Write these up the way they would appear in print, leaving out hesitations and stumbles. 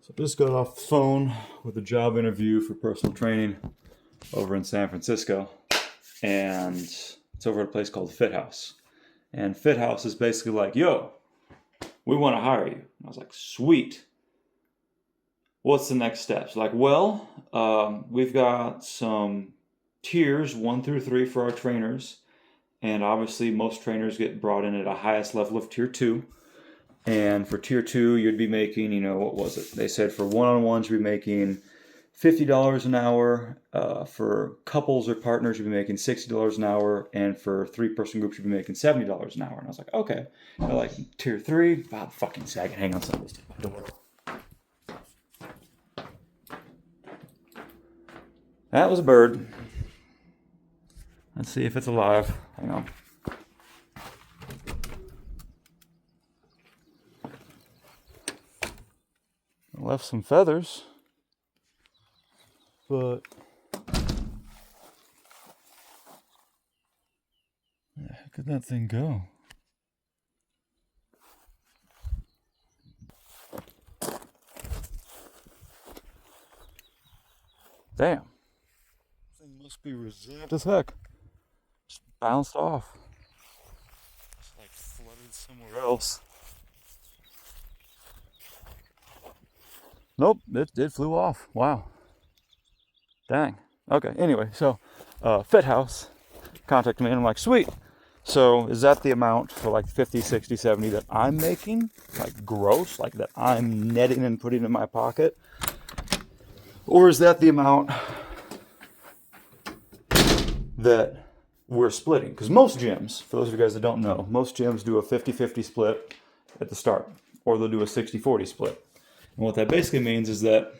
So I just got off the phone with a job interview for personal training over in San Francisco, and it's over at a place called Fithaus. And Fithaus is basically like, yo, we want to hire you. And I was like, sweet. What's the next steps? Like, well, we've got some tiers 1 through 3 for our trainers. And obviously, most trainers get brought in at a highest level of tier 2. And for tier 2, you'd be making, what was it? They said for one-on-ones, you'd be making $50 an hour. For couples or partners, you'd be making $60 an hour. And for 3-person groups, you'd be making $70 an hour. And I was like, okay. Like tier 3, wow, fucking second. Hang on, somebody's to my door. That was a bird. Let's see if it's alive. Hang on. I left some feathers, but where the heck did that thing go? Damn. This thing must be resilient as heck. Just bounced off. It's like flooded somewhere else. Nope, it flew off. Wow. Dang. Okay, anyway, so Fithaus contacted me and I'm like, sweet. So is that the amount for like 50, 60, 70 that I'm making? Like gross, like that I'm netting and putting in my pocket? Or is that the amount that we're splitting? Because most gyms, for those of you guys that don't know, most gyms do a 50-50 split at the start, or they'll do a 60-40 split. And what that basically means is that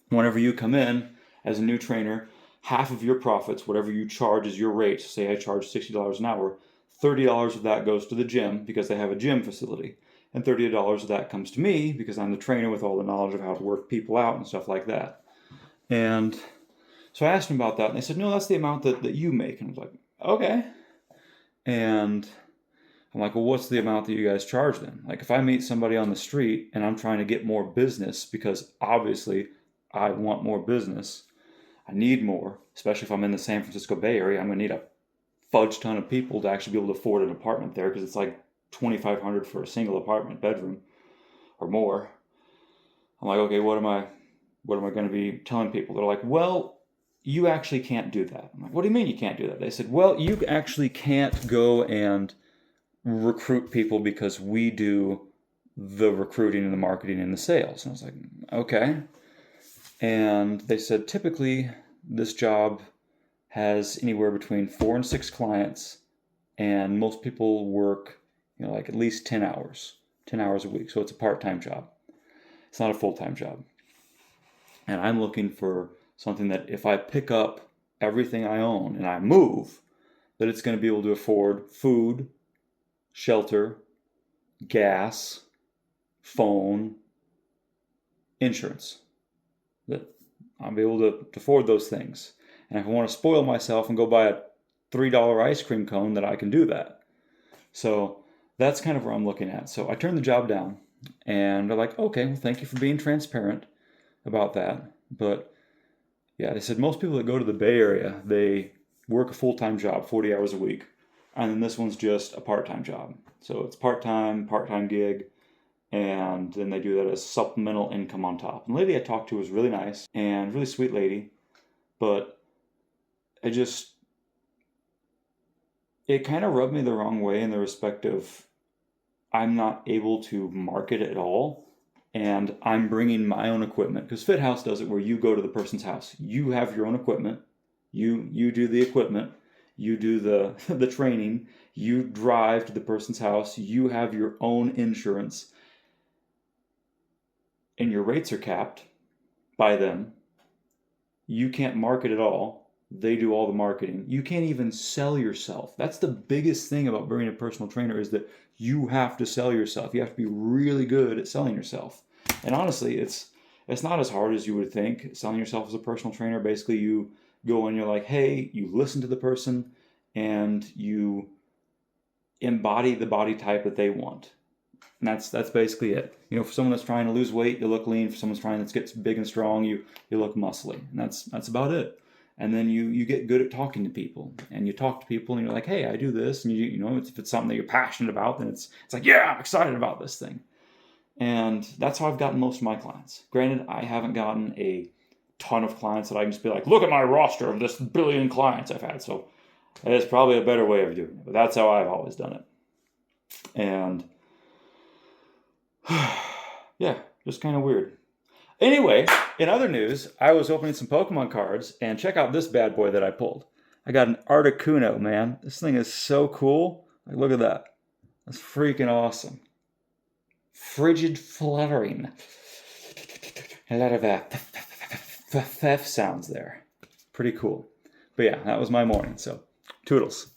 whenever you come in as a new trainer, half of your profits, whatever you charge is your rate. Say I charge $60 an hour, $30 of that goes to the gym because they have a gym facility. And $30 of that comes to me because I'm the trainer with all the knowledge of how to work people out and stuff like that. And so I asked them about that, and they said, no, that's the amount that you make. And I was like, okay. And I'm like, well, what's the amount that you guys charge then? Like, if I meet somebody on the street and I'm trying to get more business, because obviously I want more business, I need more, especially if I'm in the San Francisco Bay Area, I'm going to need a fudge ton of people to actually be able to afford an apartment there, because it's like $2,500 for a single apartment bedroom or more. I'm like, okay, what am I going to be telling people? They're like, well, you actually can't do that. I'm like, what do you mean you can't do that? They said, well, you actually can't go and recruit people because we do the recruiting and the marketing and the sales. And I was like, okay. And they said, typically this job has anywhere between 4 and 6 clients, and most people work, like at least 10 hours a week. So it's a part-time job. It's not a full-time job. And I'm looking for something that if I pick up everything I own and I move, that it's going to be able to afford food, shelter, gas, phone, insurance. That I'll be able to afford those things. And if I want to spoil myself and go buy a $3 ice cream cone, that I can do that. So that's kind of where I'm looking at. So I turned the job down, and they're like, okay, well, thank you for being transparent about that. But yeah, they said most people that go to the Bay Area, they work a full-time job, 40 hours a week. And then this one's just a part-time job. So it's part-time gig. And then they do that as supplemental income on top. And the lady I talked to was really nice and really sweet lady. But it kind of rubbed me the wrong way in the respect of I'm not able to market at all. And I'm bringing my own equipment, because Fithaus does it where you go to the person's house. You have your own equipment. You do the equipment. You do the training. You drive to the person's house. You have your own insurance. And your rates are capped by them. You can't market at all. They do all the marketing. You can't even sell yourself. That's the biggest thing about being a personal trainer, is that you have to sell yourself. You have to be really good at selling yourself. And honestly, it's not as hard as you would think. Selling yourself as a personal trainer, basically you go and you're like, hey, you listen to the person and you embody the body type that they want. And that's basically it. You know, for someone that's trying to lose weight, you look lean. For someone that's trying to get big and strong, you look muscly. And that's about it. And then you get good at talking to people, and you talk to people, and you're like, hey, I do this, and you know, if it's something that you're passionate about, then it's like, yeah, I'm excited about this thing. And that's how I've gotten most of my clients. Granted, I haven't gotten a ton of clients that I can just be like, look at my roster of this billion clients I've had. So there's probably a better way of doing it, but that's how I've always done it. And yeah, just kind of weird. Anyway, in other news, I was opening some Pokemon cards, and check out this bad boy that I pulled. I got an Articuno, man. This thing is so cool. Like, look at that. That's freaking awesome. Frigid fluttering. A lot of F sounds there. Pretty cool. But yeah, that was my morning, so toodles.